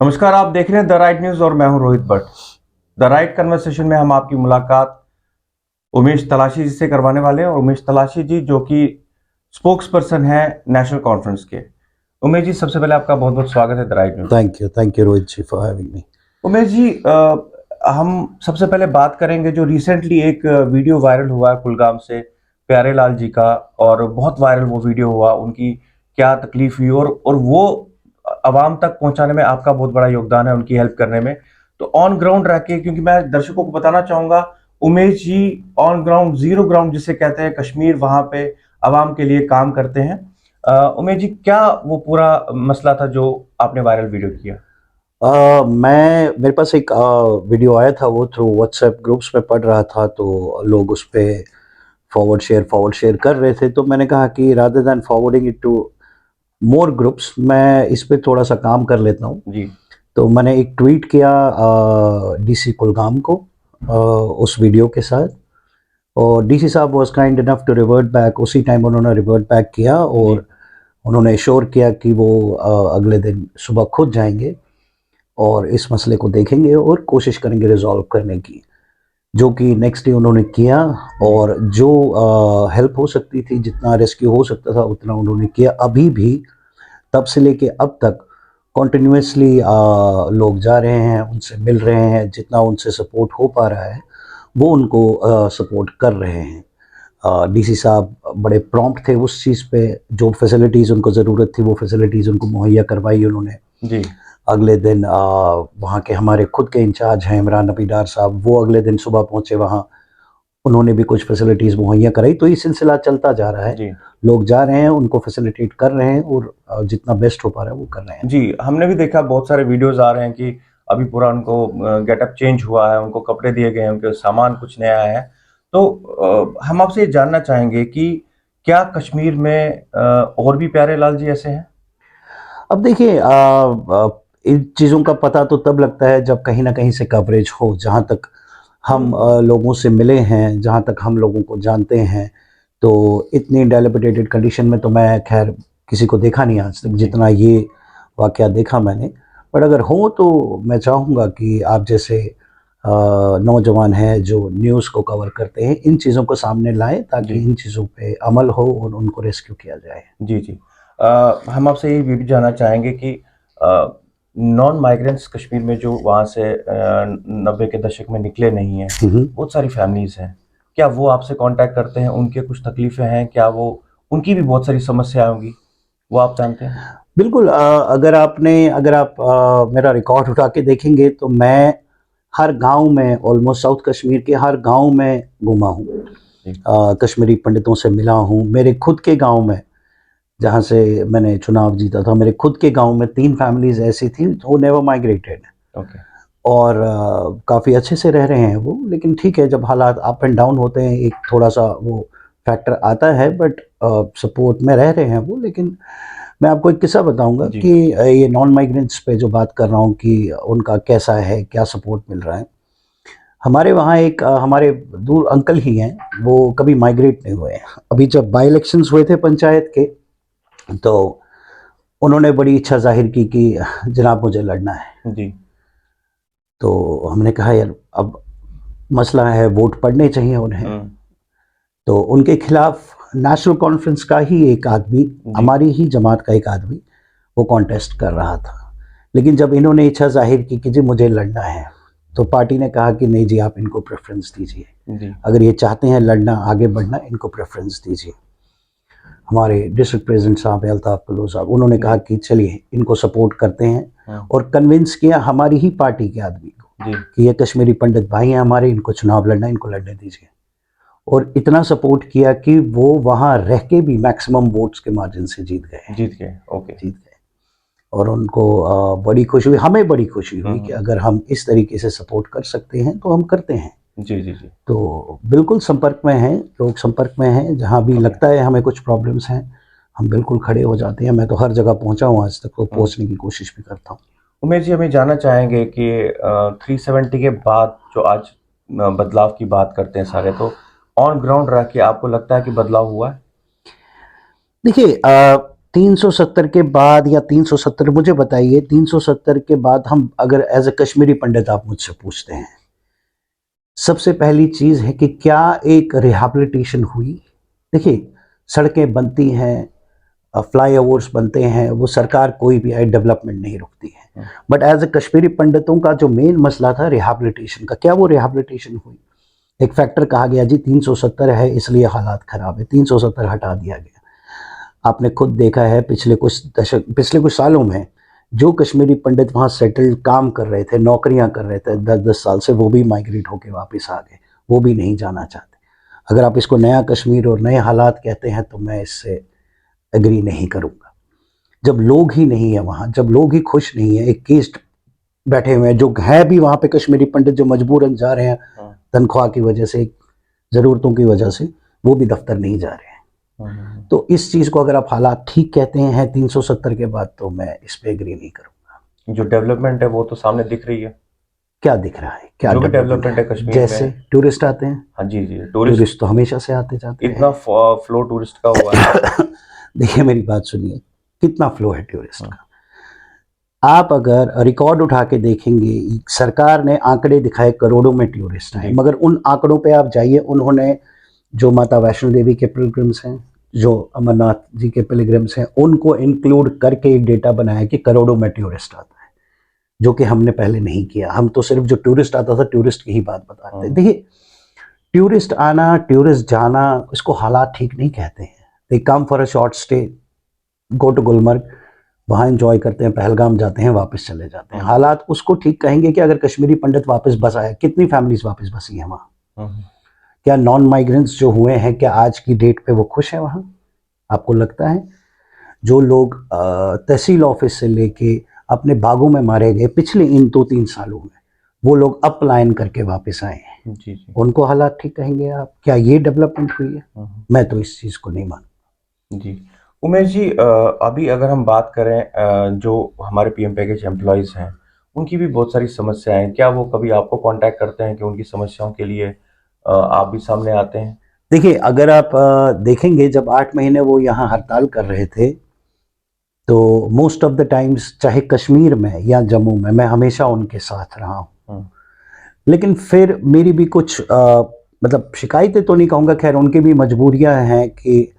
नमस्कार, आप देख रहे हैं द राइट न्यूज और मैं हूं Rohit Bhatt. The right conversation में हम आपकी मुलाकात उमेश तलाशी जी से करवाने वाले हैं। उमेश तलाशी जी जो कि स्पोक्स पर्सन है नेशनल कॉन्फ्रेंस के। उमेश जी, सबसे पहले आपका बहुत बहुत स्वागत है the Right News. Thank you Rohit ji for having me. Umesh ji, हम सबसे पहले बात करेंगे जो रिसेंटली एक वीडियो वायरल हुआ है कुलगाम से प्यारे लाल जी का, और बहुत वायरल वो वीडियो हुआ। उनकी क्या तकलीफ हुई और वो आवाम तक पहुंचाने में आपका बहुत बड़ा योगदान है, उनकी हेल्प करने में। तो ऑन ग्राउंड रह के, क्योंकि मैं दर्शकों को बताना चाहूंगा, Umesh ji on ground, zero ground जिसे कहते हैं कश्मीर, वहां पे आवाम के लिए काम करते हैं। उमेश जी, क्या वो पूरा मसला था जो आपने वायरल वीडियो किया? मैं मेरे पास एक वीडियो आया था, वो थ्रू व्हाट्सएप ग्रुप्स में पढ़ रहा था, तो लोग उस पे फॉरवर्ड शेयर कर रहे थे। तो मैंने कहा कि rather than forwarding it to more groups, मैं इस पे थोड़ा सा काम कर लेता हूँ। जी। तो मैंने एक ट्वीट किया डीसी कुलगाम को उस वीडियो के साथ, और डीसी साहब was kind enough to revert back. उसी टाइम उन्होंने रिवर्ट बैक किया जी। और उन्होंने श्योर किया कि वो अगले दिन सुबह खुद जाएंगे और इस मसले को देखेंगे और कोशिश करेंगे रिजॉल्व करने की, जो कि नेक्स्ट डे उन्होंने किया। जी। और जो हेल्प हो सकती थी, जितना रेस्क्यू हो सकता था, उतना उन्होंने किया। अभी भी तब से लेके अब तक कॉन्टिन्यूसली लोग जा रहे हैं, उनसे मिल रहे हैं, जितना उनसे सपोर्ट हो पा रहा है वो उनको सपोर्ट कर रहे हैं। डीसी साहब बड़े प्रॉम्प्ट थे उस चीज़ पे, जो फैसिलिटीज़ उनको ज़रूरत थी वो फैसिलिटीज़ उनको मुहैया करवाई उन्होंने। जी। अगले दिन वहाँ के हमारे खुद के इंचार्ज हैं इमरान नबी डार साहब, वो अगले दिन सुबह पहुँचे वहाँ, उन्होंने भी कुछ फैसिलिटीज़ मुहैया कराई। तो ये सिलसिला चलता जा रहा है, जी। लोग जा रहे हैं, उनको फैसिलिटेट कर रहे हैं और जितना बेस्ट हो पा रहा है वो कर रहे हैं। जी, हमने भी देखा, बहुत सारे वीडियोस आ रहे हैं कि अभी पूरा उनको गेटअप चेंज हुआ है, उनको कपड़े दिए गए हैं, उनके सामान कुछ नया है। तो हम आपसे ये जानना चाहेंगे कि क्या कश्मीर में और भी प्यारे लाल जी ऐसे हैं? अब देखिए, इन चीज़ों का पता तो तब लगता है जब कहीं ना कहीं से कवरेज हो। जहाँ तक हम लोगों से मिले हैं, जहाँ तक हम लोगों को जानते हैं, तो इतनी डेलिबरेटेड कंडीशन में तो मैं खैर किसी को देखा नहीं आज तक, जी। जितना ये वाकया देखा मैंने। पर अगर हो तो मैं चाहूँगा कि आप जैसे नौजवान हैं जो न्यूज़ को कवर करते हैं, इन चीज़ों को सामने लाएं ताकि जी। इन चीज़ों पे अमल हो और उनको रेस्क्यू किया जाए। जी। जी। हम आपसे ये भी जानना चाहेंगे कि नॉन माइग्रेंट्स कश्मीर में जो वहाँ से 90 के दशक में निकले नहीं हैं, बहुत सारी फैमिलीज़ हैं। क्या वो आपसे कॉन्टैक्ट करते हैं? उनके कुछ तकलीफ़ें हैं? क्या वो, उनकी भी बहुत सारी समस्याएँ होंगी, वो आप जानते हैं? बिल्कुल, अगर आप मेरा रिकॉर्ड उठा के देखेंगे तो मैं हर गांव में, ऑलमोस्ट साउथ कश्मीर के हर गांव में घूमा हूँ। जी। कश्मीरी पंडितों से मिला हूँ। मेरे खुद के गांव में, जहाँ से मैंने चुनाव जीता था, मेरे खुद के गांव में 3 फैमिलीज़ ऐसी थी जो नेवर माइग्रेटेड, ओके। और काफ़ी अच्छे से रह रहे हैं वो। लेकिन ठीक है, जब हालात अप एंड डाउन होते हैं, एक थोड़ा-सा वो फैक्टर आता है, बट सपोर्ट में रह रहे हैं वो। लेकिन मैं आपको एक किस्सा बताऊँगा जी। कि ये नॉन माइग्रेंट्स पे जो बात कर रहा हूँ कि उनका कैसा है, क्या सपोर्ट मिल रहा है। हमारे वहाँ एक हमारे दूर अंकल ही हैं, वो कभी माइग्रेट नहीं हुए हैं। अभी जब बाय इलेक्शंस हुए थे पंचायत के, तो उन्होंने बड़ी इच्छा ज़ाहिर की कि जनाब मुझे लड़ना है। जी। तो हमने कहा यार, अब मसला है, वोट पड़ने चाहिए उन्हें। हुँ। तो उनके खिलाफ नेशनल कॉन्फ्रेंस का ही एक आदमी, जी। हमारी ही जमात का एक आदमी, वो कॉन्टेस्ट कर रहा था। लेकिन जब इन्होंने इच्छा ज़ाहिर की कि जी मुझे लड़ना है, तो पार्टी ने कहा कि नहीं जी, आप इनको प्रेफ़रेंस दीजिए। जी। अगर ये चाहते हैं लड़ना, आगे बढ़ना, इनको प्रेफ़रेंस दीजिए। हमारे डिस्ट्रिक्ट प्रेज़िडेंट साहब हैं अल्ताफ़ कल्लू साहब, उन्होंने कहा जी। कि चलिए इनको सपोर्ट करते हैं, हाँ। और कन्विंस किया हमारी ही पार्टी के आदमी को जी। कि ये कश्मीरी पंडित भाई हैं हमारे, इनको चुनाव लड़ना है, इनको लड़ने दीजिए। और इतना सपोर्ट किया कि वो वहाँ रह के भी मैक्सिमम वोट्स के मार्जिन से जीत गए। जीत गए, ओके। जीत गए। और उनको बड़ी खुशी हुई, हमें बड़ी खुशी हुँ, हुई कि हुँ। अगर हम इस तरीके से सपोर्ट कर सकते हैं तो हम करते हैं। जी। जी। जी। तो बिल्कुल संपर्क में हैं, लोग संपर्क में हैं, जहाँ भी ओके। लगता है हमें कुछ प्रॉब्लम्स हैं, हम बिल्कुल खड़े हो जाते हैं। मैं तो हर जगह पहुँचा हूँ आज तक, तो हुँ। पहुँचने की कोशिश भी करता हूँ। उमेश जी, हम ये जानना चाहेंगे कि 370 के बाद जो आज बदलाव की बात करते हैं सारे, तो ऑन ग्राउंड रह के आपको लगता है कि बदलाव हुआ है? देखिए, 370 के बाद या 370, मुझे बताइए 370 के बाद हम अगर एज ए कश्मीरी पंडित आप मुझसे पूछते हैं, सबसे पहली चीज है कि क्या एक रिहैबिलिटेशन हुई? देखिए, सड़कें बनती हैं, फ्लाई ओवर्स बनते हैं, वो सरकार कोई भी आई डेवलपमेंट नहीं रुकती है, बट एज ए कश्मीरी पंडितों का जो मेन मसला था रिहैबिलिटेशन का, क्या वो रिहैबिलिटेशन हुई? एक फैक्टर कहा गया जी 370 है इसलिए हालात खराब है, 370 हटा दिया गया। आपने खुद देखा है पिछले कुछ सालों में जो कश्मीरी पंडित वहाँ सेटल काम कर रहे थे, नौकरियां कर रहे थे 10-10 साल से, वो भी माइग्रेट होके वापस आ गए, वो भी नहीं जाना चाहते। अगर आप इसको नया कश्मीर और नए हालात कहते हैं तो मैं इससे एग्री नहीं करूँगा। जब लोग ही नहीं है वहाँ, जब लोग ही खुश नहीं है, एक केस बैठे हुए हैं जो है भी वहाँ पे कश्मीरी पंडित जो मजबूरन जा रहे हैं तनख्वाह की वजह से, ज़रूरतों की वजह से, वो भी दफ्तर नहीं जा रहे हैं। तो इस चीज़ को अगर आप हालात ठीक कहते हैं 370 के बाद, तो मैं इस पे एग्री नहीं करूँगा। जो डेवलपमेंट है वो तो सामने दिख रही है। क्या दिख रहा है? क्या जो भी डेवलपमेंट है कश्मीर जैसे में, टूरिस्ट आते हैं। हाँ जी जी, टूरिस्ट तो हमेशा से आते जाते हैं। इतना फ्लो टूरिस्ट का हुआ है। देखिए मेरी बात सुनिए, कितना फ्लो है टूरिस्ट का। आप अगर रिकॉर्ड उठा के देखेंगे, सरकार ने आंकड़े दिखाए करोड़ों में टूरिस्ट आए, मगर उन आंकड़ों पे आप जाइए, उन्होंने जो माता वैष्णो देवी के पिलग्रिम्स हैं, जो अमरनाथ जी के पिलग्रिम्स हैं, उनको इंक्लूड करके एक डेटा बनाया कि करोड़ों में टूरिस्ट आता है, जो कि हमने पहले नहीं किया। हम तो सिर्फ जो टूरिस्ट आता था टूरिस्ट की ही बात बताते हैं। देखिए, टूरिस्ट आना, टूरिस्ट जाना, इसको हालात ठीक नहीं कहते हैं। They come for a short stay, go to Gulmarg, वहाँ एंजॉय करते हैं, पहलगाम जाते हैं, वापस चले जाते हैं। हालात उसको ठीक कहेंगे कि अगर कश्मीरी पंडित वापस बस आए, कितनी फैमिलीज वापस बसी हैं वहाँ? क्या नॉन माइग्रेंट्स जो हुए हैं, क्या आज की डेट पे वो खुश हैं वहाँ? आपको लगता है? जो लोग तहसील ऑफिस से लेके अपने बागों में मारे गए पिछले इन 2-3 सालों में, वो लोग अप पलायन करके वापस आए हैं, जी जी, उनको हालात ठीक कहेंगे आप? क्या ये डेवलपमेंट हुई है? मैं तो इस चीज़ को नहीं मानता। जी उमेश जी, अभी अगर हम बात करें, जो हमारे पीएम पैकेज एम्प्लॉयज़ हैं, उनकी भी बहुत सारी समस्याएं हैं। क्या वो कभी आपको कांटेक्ट करते हैं कि उनकी समस्याओं के लिए आप भी सामने आते हैं? देखिए, अगर आप देखेंगे, जब 8 महीने वो यहाँ हड़ताल कर रहे थे, तो मोस्ट ऑफ द टाइम्स, चाहे कश्मीर में या जम्मू में, मैं हमेशा उनके साथ रहा हूँ। लेकिन फिर मेरी भी कुछ मतलब शिकायतें तो नहीं कहूँगा, खैर उनकी भी मजबूरियाँ हैं कि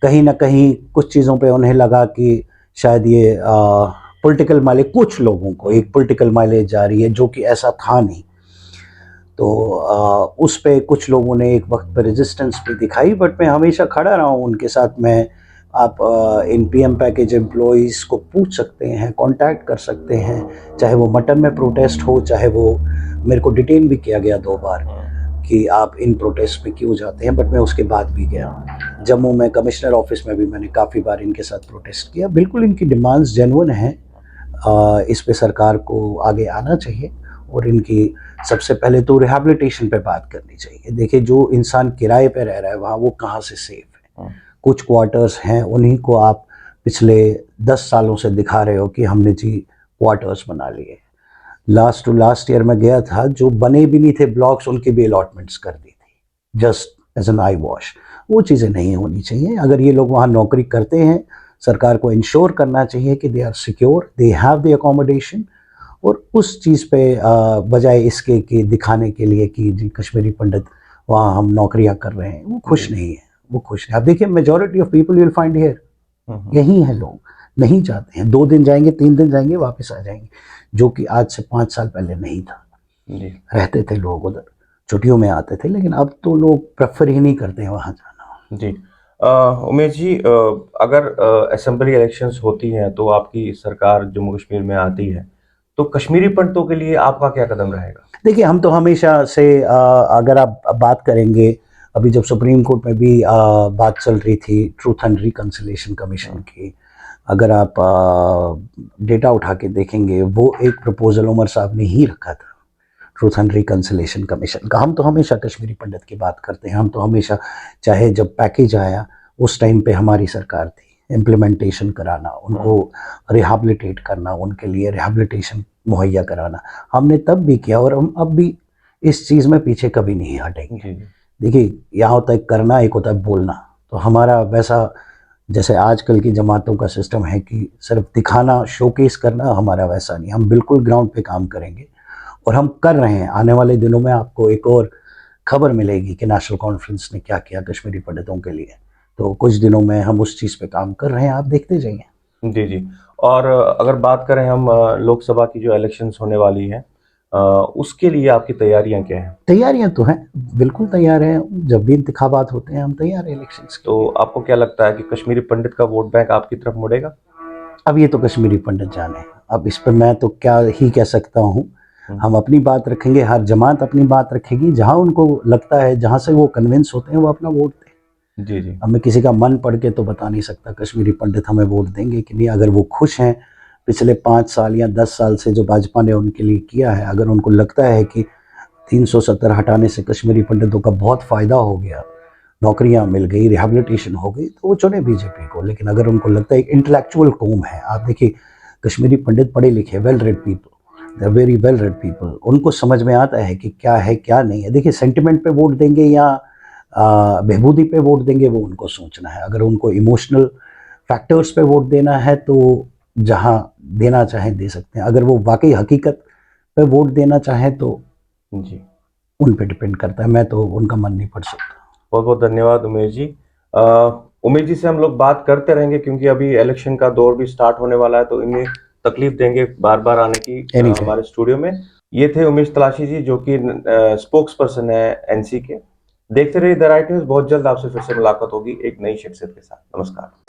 कहीं ना कहीं कुछ चीज़ों पे उन्हें लगा कि शायद ये पॉलिटिकल माइलेज, कुछ लोगों को एक पॉलिटिकल माइलेज जा रही है, जो कि ऐसा था नहीं। तो उस पे कुछ लोगों ने एक वक्त पे रेजिस्टेंस भी दिखाई, बट मैं हमेशा खड़ा रहा हूँ उनके साथ। मैं आप इन पीएम पैकेज एम्प्लॉइज़ को पूछ सकते हैं, कांटेक्ट कर सकते हैं, चाहे वो मटन में प्रोटेस्ट हो, चाहे वो, मेरे को डिटेन भी किया गया 2 बार कि आप इन प्रोटेस्ट में क्यों जाते हैं, बट मैं उसके बाद भी गया। जम्मू में कमिश्नर ऑफिस में भी मैंने काफ़ी बार इनके साथ प्रोटेस्ट किया। बिल्कुल इनकी डिमांड्स जेन्युइन हैं, इस पे सरकार को आगे आना चाहिए और इनकी सबसे पहले तो रिहैबिलिटेशन पे बात करनी चाहिए। देखिए, जो इंसान किराए पे रह रहा है वहाँ, वो कहाँ से सेफ है? कुछ क्वार्टर्स हैं, उन्हीं को आप पिछले 10 सालों से दिखा रहे हो कि हमने जी क्वार्टर्स बना लिए। लास्ट टू लास्ट ईयर में गया था, जो बने भी नहीं थे ब्लॉक्स, उनकी भी अलॉटमेंट्स कर दी थी, just as an eye wash. वो चीज़ें नहीं होनी चाहिए। अगर ये लोग वहाँ नौकरी करते हैं, सरकार को इंश्योर करना चाहिए कि they are secure, they have the accommodation, और उस चीज़ पे बजाय इसके कि दिखाने के लिए कि जी कश्मीरी पंडित वहाँ हम नौकरियाँ कर रहे हैं, वो खुश नहीं है, वो खुश नहीं। आप देखिए, majority of people you will find here, यही है, लोग नहीं जाते हैं, 2 दिन जाएंगे, 3 दिन जाएंगे, वापस आ जाएंगे, जो कि आज से 5 साल पहले नहीं था। रहते थे लोग उधर, छुट्टियों में आते थे, लेकिन अब तो लोग प्रेफर ही नहीं करते हैं वहाँ जाना। जी उमेश जी, अगर असेंबली इलेक्शंस होती हैं तो आपकी सरकार जम्मू कश्मीर में आती है, तो कश्मीरी पंडितों के लिए आपका क्या कदम रहेगा? देखिए, हम तो हमेशा से अगर आप बात करेंगे, अभी जब सुप्रीम कोर्ट में भी बात चल रही थी ट्रूथ एंड रिकंसिलिएशन कमीशन की, अगर आप डेटा उठा के देखेंगे, वो एक प्रपोजल उमर साहब ने ही रखा था, ट्रूथ एंड रिकंसिलिएशन कमीशन का। हम तो हमेशा कश्मीरी पंडित की बात करते हैं, हम तो हमेशा, चाहे जब पैकेज आया उस टाइम पे हमारी सरकार थी, इम्प्लीमेंटेशन कराना, उनको रिहैबिलिटेट करना, उनके लिए रिहैबिलिटेशन मुहैया कराना, हमने तब भी किया और हम अब भी इस चीज़ में पीछे कभी नहीं हटेंगे। देखिए, यहाँ होता है करना, एक होता है बोलना। तो हमारा वैसा जैसे आजकल की जमातों का सिस्टम है कि सिर्फ दिखाना, शोकेस करना, हमारा वैसा नहीं। हम बिल्कुल ग्राउंड पे काम करेंगे और हम कर रहे हैं। आने वाले दिनों में आपको एक और खबर मिलेगी कि नेशनल कॉन्फ्रेंस ने क्या किया कश्मीरी पंडितों के लिए। तो कुछ दिनों में हम उस चीज़ पे काम कर रहे हैं, आप देखते जाइए। जी, जी। और अगर बात करें हम लोकसभा की जो इलेक्शंस होने वाली है, उसके लिए आपकी तैयारियां क्या हैं? तैयारियां तो हैं, बिल्कुल तैयार हैं। जब भी इंतखाबात होते हैं हम तैयार हैं इलेक्शंस के तो लिए। आपको क्या लगता है कि कश्मीरी पंडित का वोट बैंक आपकी तरफ मुड़ेगा? अब ये तो कश्मीरी पंडित जाने, अब इस पर मैं तो क्या ही कह सकता हूँ। हुँ, हम अपनी बात रखेंगे, हर जमात अपनी बात रखेगी, जहाँ उनको लगता है, जहाँ से वो कन्विंस होते हैं, वो अपना वोट दें। जी, जी। अब मैं किसी का मन पढ़ के तो बता नहीं सकता कश्मीरी पंडित हमें वोट देंगे कि नहीं। अगर वो खुश हैं पिछले 5 साल या 10 साल से जो भाजपा ने उनके लिए किया है, अगर उनको लगता है कि 370 हटाने से कश्मीरी पंडितों का बहुत फ़ायदा हो गया, नौकरियां मिल गई, रिहैबिलिटेशन हो गई, तो वो चुने बीजेपी को। लेकिन अगर उनको लगता है, एक इंटेलेक्चुअल कौम है, आप देखिए कश्मीरी पंडित पढ़े लिखे, well read people, they are very well read people, उनको समझ में आता है कि क्या है क्या नहीं है। देखिए सेंटिमेंट पे वोट देंगे या बहबूदी पे वोट देंगे, वो उनको सोचना है। अगर उनको इमोशनल फैक्टर्स पे वोट देना है तो जहाँ देना चाहें दे सकते हैं। अगर वो वाकई हकीकत पे वोट देना चाहें तो जी। उन पे डिपेंड करता है। मैं तो उनका मन नहीं पढ़ सकता। बहुत-बहुत धन्यवाद उमेश जी। अ, उमेश जी से हम लोग बात करते रहेंगे क्योंकि अभी इलेक्शन का दौर भी स्टार्ट होने वाला है, तो इन्हें तकलीफ देंगे बार-बार आने की एनी टाइम। हमारे स्टूडियो में। ये थे उमेश तलाशी जी जो कि स्पोक्स पर्सन है एनसी के। देखते रहिए द राइट न्यूज़, बहुत जल्द आपसे फिर से मुलाकात होगी एक नई शख्सियत के साथ। नमस्कार।